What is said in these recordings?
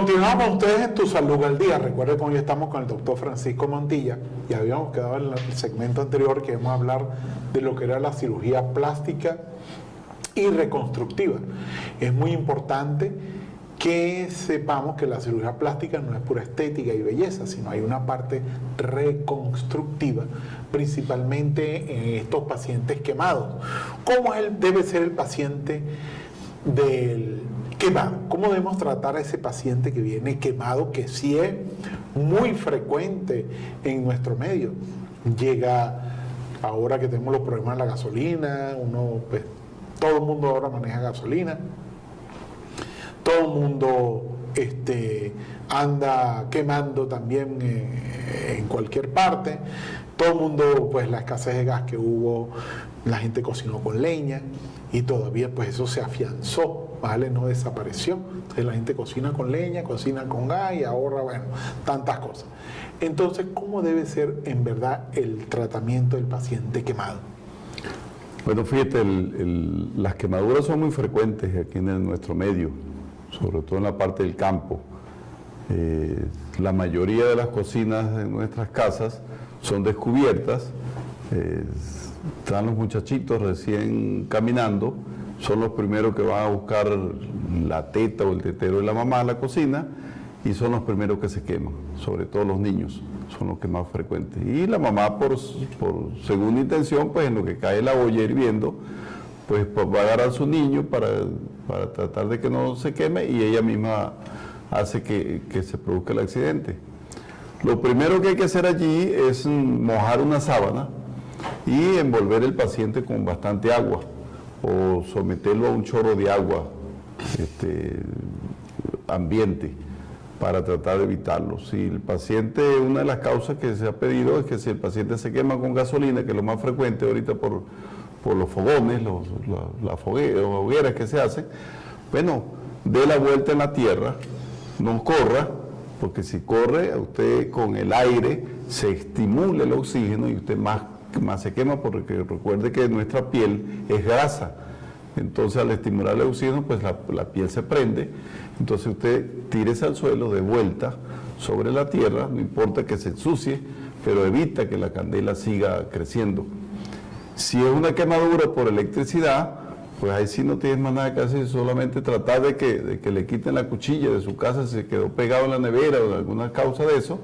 Continuamos con ustedes en Tu Salud al Día. Recuerden que hoy estamos con el doctor Francisco Montilla y habíamos quedado en el segmento anterior que íbamos a hablar de lo que era la cirugía plástica y reconstructiva. Es muy importante que sepamos que la cirugía plástica no es pura estética y belleza, sino hay una parte reconstructiva, principalmente en estos pacientes quemados. ¿Cómo debe ser el paciente del quemado? ¿Cómo debemos tratar a ese paciente que viene quemado, que sí es muy frecuente en nuestro medio? Llega, ahora que tenemos los problemas de la gasolina, pues, todo el mundo ahora maneja gasolina, todo el mundo anda quemando también en cualquier parte, todo el mundo, pues la escasez de gas que hubo, la gente cocinó con leña y todavía pues eso se afianzó, ¿vale? No desapareció. Entonces la gente cocina con leña, cocina con gas y ahorra, bueno, tantas cosas. Entonces, ¿cómo debe ser en verdad el tratamiento del paciente quemado? Bueno, fíjate, las quemaduras son muy frecuentes aquí en nuestro medio, sobre todo en la parte del campo. La mayoría de las cocinas de nuestras casas son descubiertas. Están los muchachitos recién caminando, son los primeros que van a buscar la teta o el tetero de la mamá a la cocina y son los primeros que se queman, sobre todo los niños, son los que más frecuentes. Y la mamá, por segunda intención, pues en lo que cae la olla hirviendo, pues va a agarrar a su niño para tratar de que no se queme y ella misma hace que se produzca el accidente. Lo primero que hay que hacer allí es mojar una sábana y envolver el paciente con bastante agua o someterlo a un chorro de agua ambiente para tratar de evitarlo. Si el paciente, una de las causas que se ha pedido es que si el paciente se quema con gasolina, que es lo más frecuente ahorita por los fogones, las hogueras que se hacen, bueno, dé la vuelta en la tierra, no corra, porque si corre, usted con el aire se estimula el oxígeno y usted más se quema, porque recuerde que nuestra piel es grasa. Entonces al estimular el oxígeno, pues la piel se prende. Entonces usted tírese al suelo de vuelta sobre la tierra, no importa que se ensucie, pero evita que la candela siga creciendo. Si es una quemadura por electricidad, pues ahí sí no tienes más nada que hacer, solamente tratar de que le quiten la cuchilla de su casa, si se quedó pegado en la nevera o de alguna causa de eso,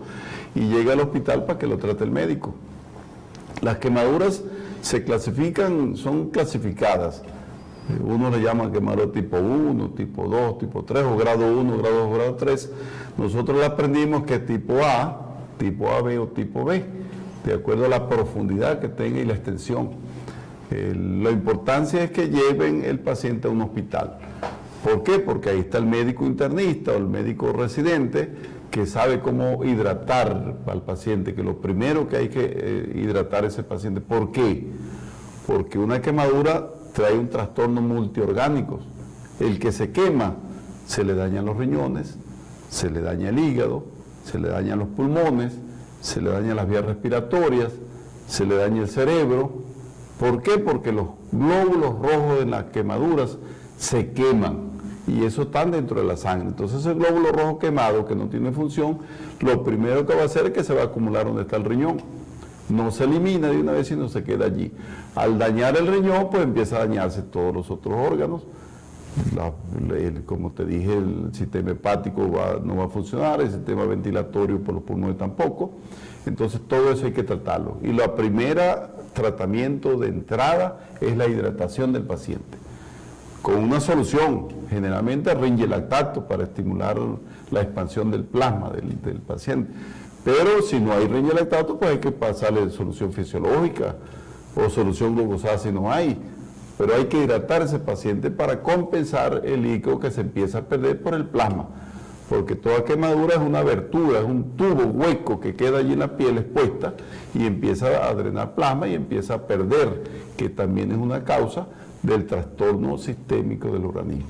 y llegue al hospital para que lo trate el médico. Las quemaduras se clasifican, son clasificadas. Uno le llama quemadura tipo 1, tipo 2, tipo 3, o grado 1, grado 2, grado 3. Nosotros le aprendimos que tipo AB o tipo B, de acuerdo a la profundidad que tenga y la extensión. La importancia es que lleven el paciente a un hospital. ¿Por qué? Porque ahí está el médico internista o el médico residente que sabe cómo hidratar al paciente, que lo primero que hay que hidratar a ese paciente. ¿Por qué? Porque una quemadura trae un trastorno multiorgánico. El que se quema, se le dañan los riñones, se le daña el hígado, se le dañan los pulmones, se le dañan las vías respiratorias, se le daña el cerebro. ¿Por qué? Porque los glóbulos rojos de las quemaduras se queman y eso está dentro de la sangre. Entonces ese glóbulo rojo quemado que no tiene función, lo primero que va a hacer es que se va a acumular donde está el riñón. No se elimina de una vez, sino se queda allí. Al dañar el riñón, pues empieza a dañarse todos los otros órganos. Como te dije, el sistema hepático no va a funcionar, el sistema ventilatorio por los pulmones tampoco. Entonces todo eso hay que tratarlo. Y la primera tratamiento de entrada es la hidratación del paciente. Con una solución, generalmente ringelactato para estimular la expansión del plasma del paciente. Pero si no hay ringelactato, pues hay que pasarle solución fisiológica o solución glucosada si no hay. Pero hay que hidratar a ese paciente para compensar el líquido que se empieza a perder por el plasma. Porque toda quemadura es una abertura, es un tubo hueco que queda allí en la piel expuesta y empieza a drenar plasma y empieza a perder, que también es una causa del trastorno sistémico del organismo.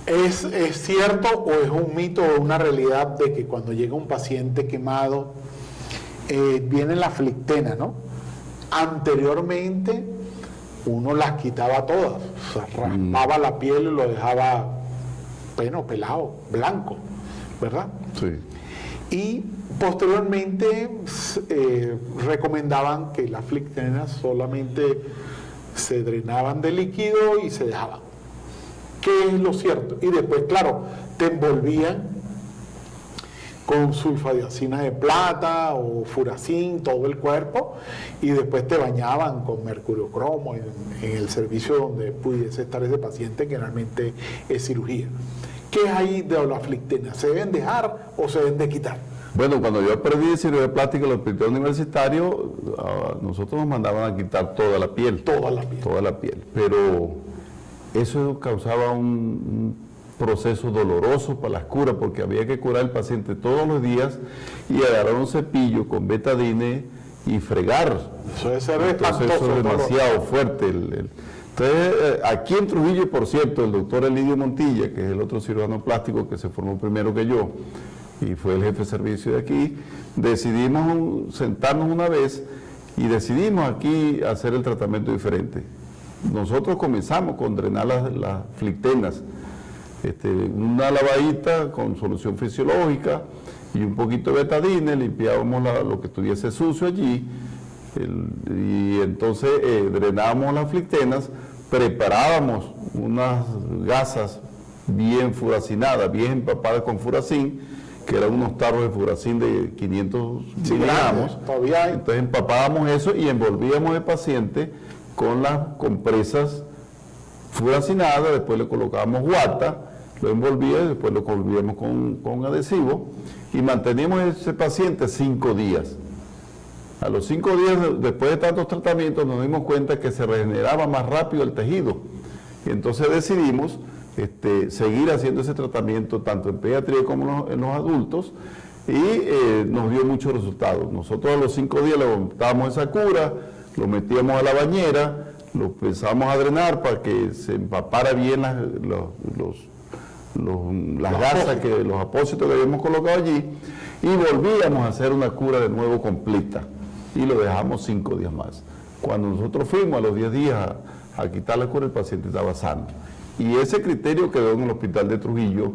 ¿Es cierto o es un mito o una realidad de que cuando llega un paciente quemado viene la flictena, ¿no? Anteriormente uno las quitaba todas, o sea, raspaba la piel y lo dejaba, bueno, pelado, blanco, ¿verdad? Sí. Y posteriormente recomendaban que las flictenas solamente se drenaban de líquido y se dejaban. ¿Qué es lo cierto? Y después, claro, te envolvían con sulfadiazina de plata o furacin, todo el cuerpo, y después te bañaban con mercurio cromo en el servicio donde pudiese estar ese paciente, que realmente es cirugía. ¿Qué es ahí de la flictena? ¿Se deben dejar o se deben de quitar? Bueno, cuando yo aprendí cirugía plástica en el hospital universitario, nosotros nos mandaban a quitar toda la piel. Toda la piel. Toda la piel. Pero eso causaba un proceso doloroso para las curas, porque había que curar al paciente todos los días y agarrar un cepillo con betadine y fregar. Eso debe ser Entonces, eso es demasiado fuerte. Entonces, aquí en Trujillo, por cierto, el doctor Elidio Montilla, que es el otro cirujano plástico que se formó primero que yo, y fue el jefe de servicio de aquí, decidimos sentarnos una vez y decidimos aquí hacer el tratamiento diferente. Nosotros comenzamos con drenar las flictenas, una lavadita con solución fisiológica y un poquito de betadine, limpiábamos lo que estuviese sucio allí, y entonces drenábamos las flictenas, preparábamos unas gasas bien furacinadas, bien empapadas con furacin, que eran unos tarros de furacin de 500 miligramos. Entonces empapábamos eso y envolvíamos al paciente con las compresas furacinadas, después le colocábamos guata, lo envolvía y después lo envolvíamos con adhesivo y manteníamos a ese paciente 5 días. A los 5 días, después de tantos tratamientos, nos dimos cuenta que se regeneraba más rápido el tejido. Y entonces decidimos seguir haciendo ese tratamiento tanto en pediatría como en los adultos, y nos dio muchos resultados. Nosotros a los 5 días le montábamos esa cura, lo metíamos a la bañera, lo empezamos a drenar para que se empapara bien las gasas, los apósitos que habíamos colocado allí, y volvíamos a hacer una cura de nuevo completa y lo dejamos 5 días más. Cuando nosotros fuimos a los 10 días a quitar la cura, el paciente estaba sano. Y ese criterio quedó en el hospital de Trujillo,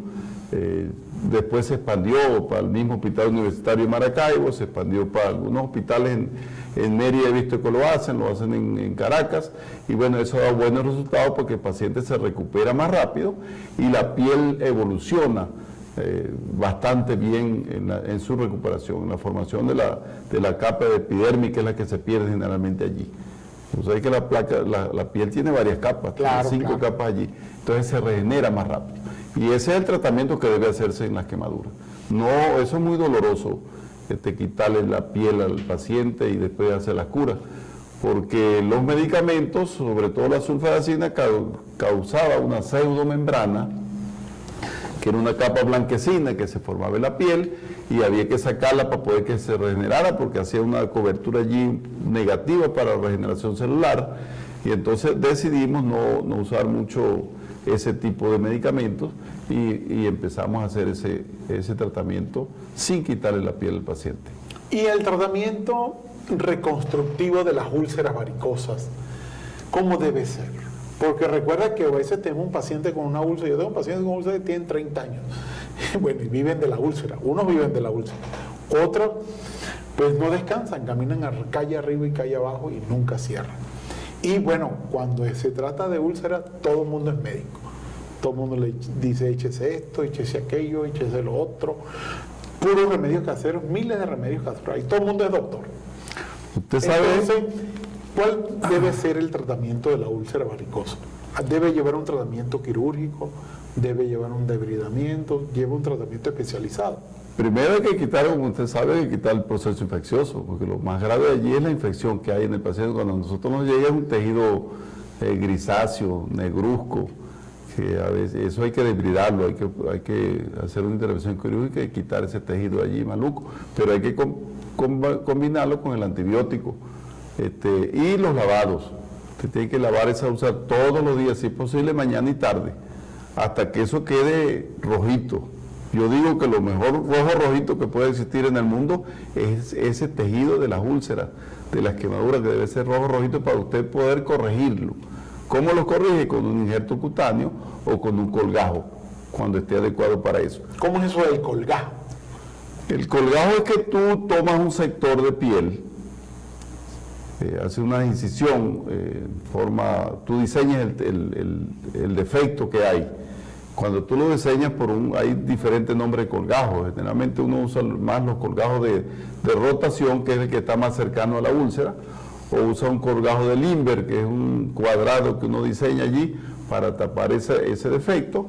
después se expandió para el mismo hospital universitario de Maracaibo, se expandió para algunos hospitales en Mérida, he visto que lo hacen en Caracas, y bueno, eso da buenos resultados porque el paciente se recupera más rápido y la piel evoluciona bastante bien en su recuperación, en la formación de la capa de epidermis, que es la que se pierde generalmente allí. Ustedes que la piel tiene varias capas, claro, tiene 5 capas allí, entonces se regenera más rápido. Y ese es el tratamiento que debe hacerse en las quemaduras. No, eso es muy doloroso, quitarle la piel al paciente y después hacer las curas, porque los medicamentos, sobre todo la sulfadacina, causaba una pseudomembrana, que era una capa blanquecina que se formaba en la piel y había que sacarla para poder que se regenerara, porque hacía una cobertura allí negativa para la regeneración celular, y entonces decidimos no usar mucho ese tipo de medicamentos y empezamos a hacer ese tratamiento sin quitarle la piel al paciente. Y el tratamiento reconstructivo de las úlceras varicosas, ¿cómo debe ser? Porque recuerda que a veces tenemos un paciente con una úlcera, yo tengo un paciente con una úlcera que tiene 30 años, bueno, y viven de la úlcera, unos viven de la úlcera, otros pues no descansan, caminan calle arriba y calle abajo y nunca cierran. Y bueno, cuando se trata de úlcera, todo el mundo es médico, todo el mundo le dice échese esto, échese aquello, échese lo otro, puros remedios caseros, miles de remedios caseros, y todo el mundo es doctor. ¿Usted sabe? Entonces, ¿cuál debe ser el tratamiento de la úlcera varicosa? ¿Debe llevar un tratamiento quirúrgico? ¿Debe llevar un debridamiento? ¿Lleva un tratamiento especializado? Primero hay que quitar, como usted sabe, hay que quitar el proceso infeccioso, porque lo más grave de allí es la infección que hay en el paciente. Cuando a nosotros nos llega un tejido grisáceo, negruzco, que a veces eso hay que debridarlo, hay que hacer una intervención quirúrgica y quitar ese tejido allí maluco, pero hay que combinarlo con el antibiótico. Y los lavados, que tiene que lavar esa úlcera todos los días, si es posible mañana y tarde, hasta que eso quede rojito. Yo digo que lo mejor rojo rojito que puede existir en el mundo es ese tejido de las úlceras, de las quemaduras, que debe ser rojo rojito para usted poder corregirlo. ¿Cómo lo corrige? Con un injerto cutáneo o con un colgajo. cuando esté adecuado para eso. ¿Cómo es eso del colgajo? El colgajo es que tú tomas un sector de piel, haces una incisión, tú diseñas el defecto que hay. Cuando tú lo diseñas hay diferentes nombres de colgajos. Generalmente uno usa más los colgajos de rotación, que es el que está más cercano a la úlcera, o usa un colgajo de Limber, que es un cuadrado que uno diseña allí para tapar ese defecto,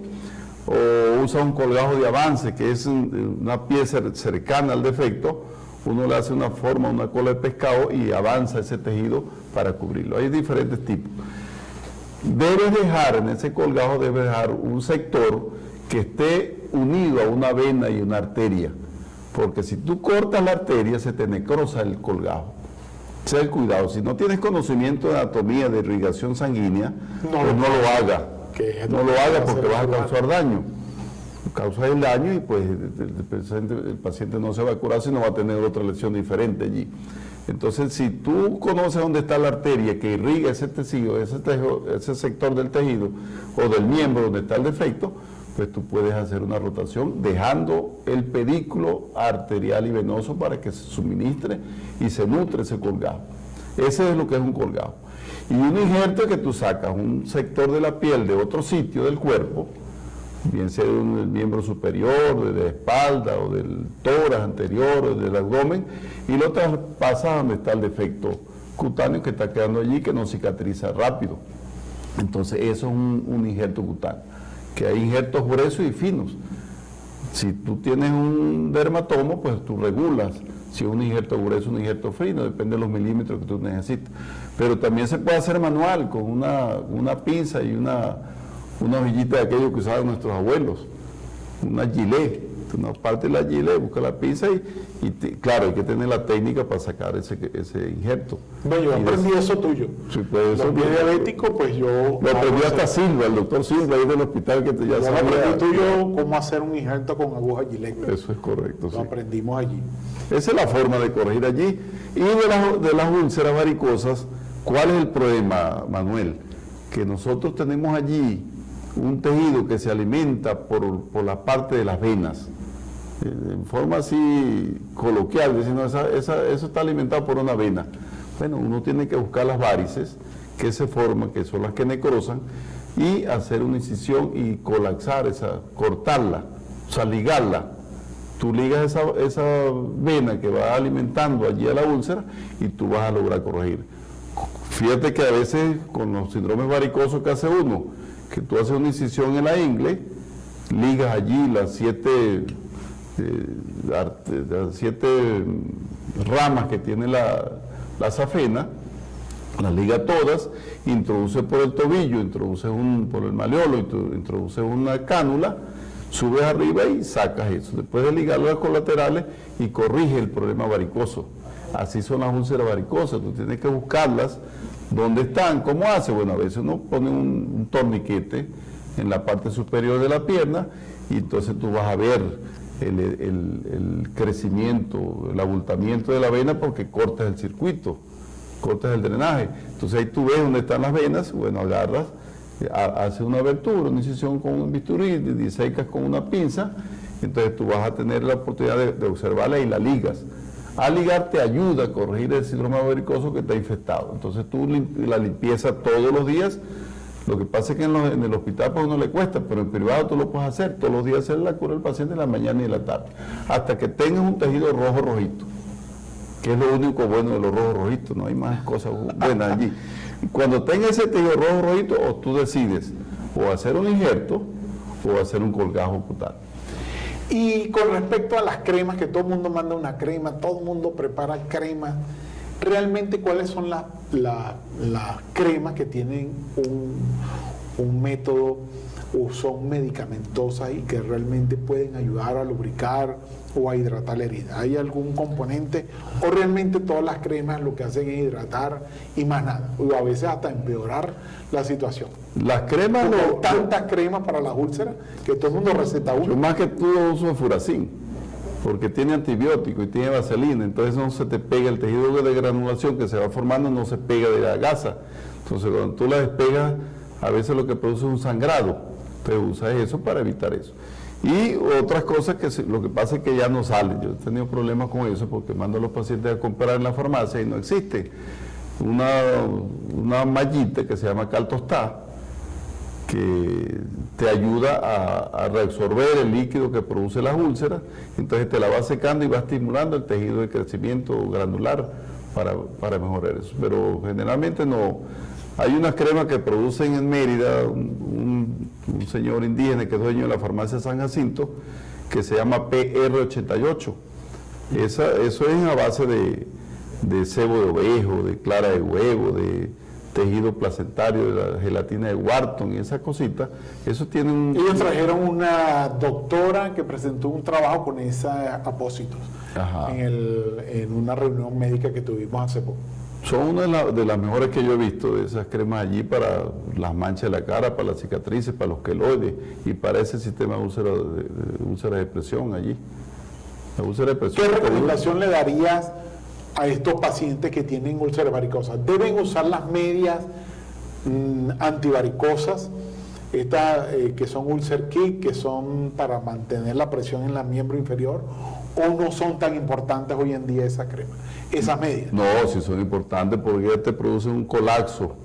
o usa un colgajo de avance, que es una pieza cercana al defecto. Uno le hace una forma, una cola de pescado y avanza ese tejido para cubrirlo. Hay diferentes tipos. En ese colgajo debes dejar un sector que esté unido a una vena y una arteria, porque si tú cortas la arteria se te necrosa el colgajo. Sea el cuidado, si no tienes conocimiento de anatomía, de irrigación sanguínea, pues no lo haga. No lo haga porque vas a causar daño. Causas el daño y pues el paciente no se va a curar, sino va a tener otra lesión diferente allí. Entonces, si tú conoces dónde está la arteria que irriga ese tejido, ese sector del tejido o del miembro donde está el defecto, pues tú puedes hacer una rotación dejando el pedículo arterial y venoso para que se suministre y se nutre ese colgajo. Ese es lo que es un colgajo. Y un injerto es que tú sacas un sector de la piel de otro sitio del cuerpo, bien sea del miembro superior, de la espalda o del tórax anterior o del abdomen, y lo traspasas donde está el defecto cutáneo que está quedando allí, que no cicatriza rápido. Entonces eso es un injerto cutáneo, que hay injertos gruesos y finos. Si tú tienes un dermatomo, pues tú regulas si es un injerto grueso o un injerto fino, depende de los milímetros que tú necesitas. Pero también se puede hacer manual, con una pinza y una hojillita de aquello que usaban nuestros abuelos, una gilet. Una parte de la gilet, busca la pinza claro, hay que tener la técnica para sacar ese injerto. Bueno, yo aprendí eso tuyo. Sí, pues eso es diabético, pues yo... Lo aprendí hasta Silva, el doctor Silva, ahí del hospital que ya sabía. Yo aprendí tuyo cómo hacer un injerto con aguja gilet. Eso es correcto, Lo aprendimos allí. Esa es la forma de corregir allí. Y de las úlceras varicosas, ¿cuál es el problema, Manuel? Que nosotros tenemos allí un tejido que se alimenta por la parte de las venas. En forma así coloquial, diciendo eso está alimentado por una vena. Bueno, uno tiene que buscar las varices que se forman, que son las que necrosan, y hacer una incisión y colapsar cortarla, o sea, ligarla. Tú ligas esa vena que va alimentando allí a la úlcera y tú vas a lograr corregir. Fíjate que a veces con los síndromes varicosos que hace uno, que tú haces una incisión en la ingle, ligas allí las siete ramas que tiene la safena, las liga todas, introduces por el tobillo, introduces por el maleolo, introduces una cánula, subes arriba y sacas eso. Después de ligar las colaterales y corrige el problema varicoso. Así son las úlceras varicosas, tú tienes que buscarlas. ¿Dónde están? ¿Cómo hace? Bueno, a veces uno pone un torniquete en la parte superior de la pierna y entonces tú vas a ver el crecimiento, el abultamiento de la vena porque cortas el circuito, cortas el drenaje. Entonces ahí tú ves dónde están las venas, bueno, agarras, haces una abertura, una incisión con un bisturí, disecas con una pinza, entonces tú vas a tener la oportunidad de observarla y la ligas. Al ligar te ayuda a corregir el síndrome varicoso que está infectado. Entonces tú la limpieza todos los días. Lo que pasa es que en el hospital pues no le cuesta, pero en privado tú lo puedes hacer. Todos los días hacer la cura del paciente en la mañana y en la tarde. Hasta que tengas un tejido rojo rojito, que es lo único bueno de los rojos rojitos. No hay más cosas buenas allí. Cuando tengas ese tejido rojo rojito, o tú decides o hacer un injerto o hacer un colgajo cutáneo. Y con respecto a las cremas, que todo el mundo manda una crema, todo el mundo prepara crema, realmente cuáles son las cremas que tienen un método o son medicamentosas y que realmente pueden ayudar a lubricar o a hidratar la herida? ¿Hay algún componente o realmente todas las cremas lo que hacen es hidratar y más nada? O a veces hasta empeorar la situación. Las cremas... Hay tantas cremas para las úlceras que todo el mundo receta una. Yo más que todo uso furacin, porque tiene antibiótico y tiene vaselina, entonces no se te pega el tejido de granulación que se va formando, no se pega de la gasa. Entonces cuando tú la despegas, a veces lo que produce es un sangrado. pues usa eso para evitar eso. Y otras cosas lo que pasa es que ya no salen. Yo he tenido problemas con eso porque mando a los pacientes a comprar en la farmacia y no existe una mallita que se llama Caltostá, que te ayuda a reabsorber el líquido que produce las úlceras, entonces te la va secando y va estimulando el tejido de crecimiento granular para mejorar eso. Pero generalmente no. Hay unas cremas que producen en Mérida un señor indígena que es dueño de la farmacia San Jacinto, que se llama PR88. Eso es a base de sebo de ovejo, de clara de huevo, de tejido placentario, de la gelatina de Wharton y esas cositas. Eso tiene un... Ellos trajeron una doctora que presentó un trabajo con esos apósitos en una reunión médica que tuvimos hace poco. Son una de las mejores que yo he visto, de esas cremas allí para las manchas de la cara, para las cicatrices, para los queloides y para ese sistema de úlceras de presión allí. La úlcera de presión. ¿Qué recomendación le darías a estos pacientes que tienen úlceras varicosas? ¿Deben usar las medias antivaricosas, estas que son Ulcer Kit, que son para mantener la presión en la miembro inferior, o no son tan importantes hoy en día esas medias? No, sí son importantes porque ya te producen un colapso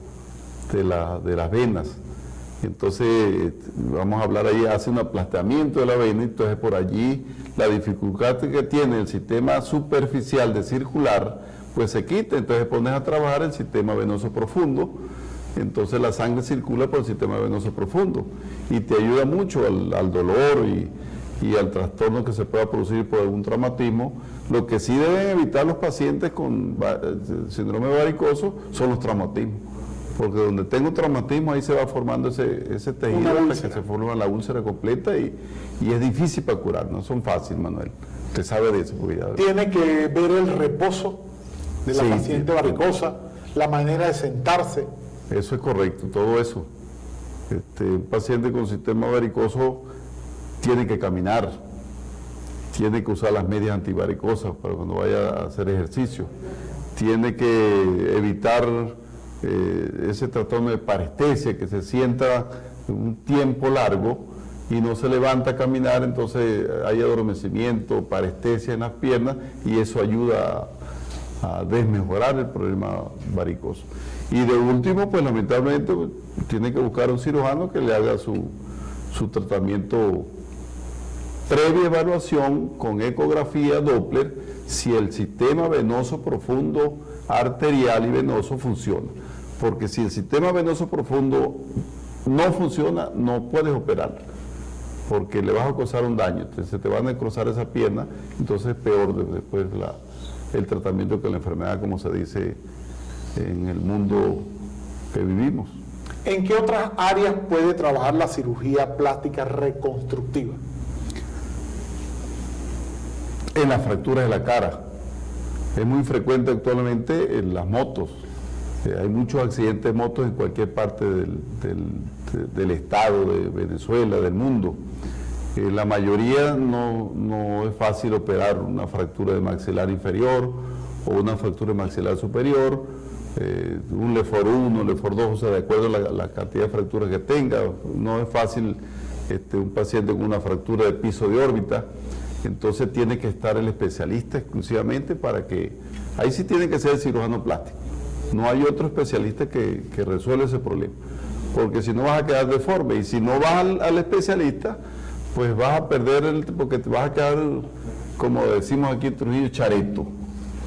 de las venas. Entonces, vamos a hablar ahí, hace un aplastamiento de la vena, entonces por allí la dificultad que tiene el sistema superficial de circular, pues se quita, entonces pones a trabajar el sistema venoso profundo, entonces la sangre circula por el sistema venoso profundo y te ayuda mucho al dolor y al trastorno que se pueda producir por algún traumatismo. Lo que sí deben evitar los pacientes con síndrome varicoso son los traumatismos, porque donde tengo traumatismo ahí se va formando ese tejido hasta que se forma la úlcera completa y es difícil para curar, no son fáciles, Manuel. Usted sabe de eso. Tiene que ver el reposo de la paciente varicosa, la manera de sentarse. Eso es correcto, todo eso. Un paciente con sistema varicoso tiene que caminar, tiene que usar las medias antivaricosas para cuando vaya a hacer ejercicio, tiene que evitar ese trastorno de parestesia, que se sienta un tiempo largo y no se levanta a caminar, entonces hay adormecimiento, parestesia en las piernas y eso ayuda a desmejorar el problema varicoso. Y de último, pues lamentablemente tiene que buscar un cirujano que le haga su tratamiento previa evaluación con ecografía Doppler si el sistema venoso profundo arterial y venoso funciona. Porque si el sistema venoso profundo no funciona, no puedes operar, porque le vas a causar un daño, entonces se te va a necrosar esa pierna, entonces es peor después el tratamiento que la enfermedad, como se dice en el mundo que vivimos. ¿En qué otras áreas puede trabajar la cirugía plástica reconstructiva? En las fracturas de la cara. Es muy frecuente actualmente en las motos. Hay muchos accidentes de motos en cualquier parte del estado, de Venezuela, del mundo. La mayoría no es fácil operar una fractura de maxilar inferior o una fractura de maxilar superior, un LEFOR 1, LEFOR 2, o sea, de acuerdo a la cantidad de fracturas que tenga. No es fácil un paciente con una fractura de piso de órbita. Entonces tiene que estar el especialista exclusivamente para que... Ahí sí tiene que ser el cirujano plástico. No hay otro especialista que resuelva ese problema. Porque si no vas a quedar deforme. Y si no vas al especialista, pues vas a perder, porque te vas a quedar, como decimos aquí en Trujillo, chareto.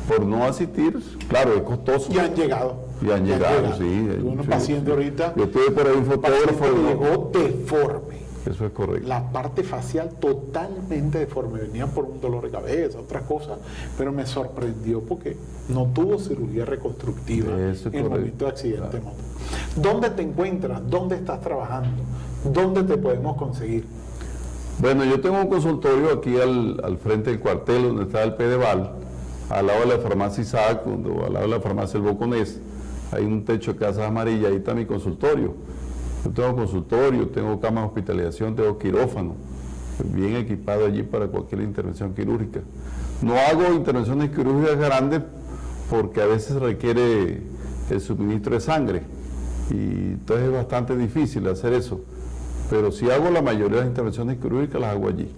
Por no asistir, claro, es costoso. Y han llegado. Y han llegado, sí. Un paciente ahorita... Yo tuve por ahí un fotógrafo... llegó deforme. Eso es correcto. La parte facial totalmente deforme, venía por un dolor de cabeza, otras cosas, pero me sorprendió porque no tuvo cirugía reconstructiva en el momento de accidente de moto. ¿Dónde te encuentras? ¿Dónde estás trabajando? ¿Dónde te podemos conseguir? Bueno, yo tengo un consultorio aquí al frente del cuartel donde está el Pedeval, al lado de la farmacia Isaac, al lado de la farmacia El Boconés. Hay un techo de casas amarillas, ahí está mi consultorio. Yo tengo consultorio, tengo cama de hospitalización, tengo quirófano, bien equipado allí para cualquier intervención quirúrgica. No hago intervenciones quirúrgicas grandes porque a veces requiere el suministro de sangre y entonces es bastante difícil hacer eso. pero sí hago la mayoría de las intervenciones quirúrgicas, las hago allí.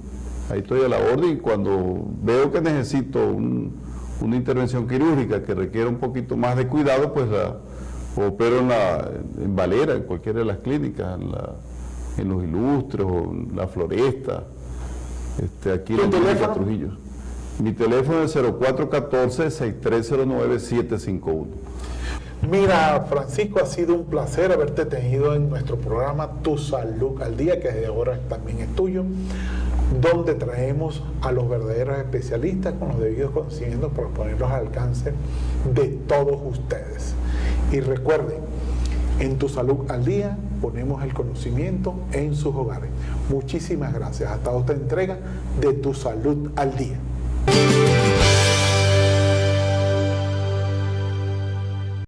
Ahí estoy a la orden y cuando veo que necesito una intervención quirúrgica que requiere un poquito más de cuidado, pues la opero en Valera, en cualquiera de las clínicas, en Los Ilustres o en La Floresta, aquí en la clínica Trujillo. Mi teléfono es 0414-6309-751. Mira, Francisco, ha sido un placer haberte tenido en nuestro programa Tu Salud al Día, que desde ahora también es tuyo, donde traemos a los verdaderos especialistas con los debidos conocimientos para ponerlos al alcance de todos ustedes. Y recuerden, en Tu Salud al Día ponemos el conocimiento en sus hogares. Muchísimas gracias. Hasta otra entrega de Tu Salud al Día.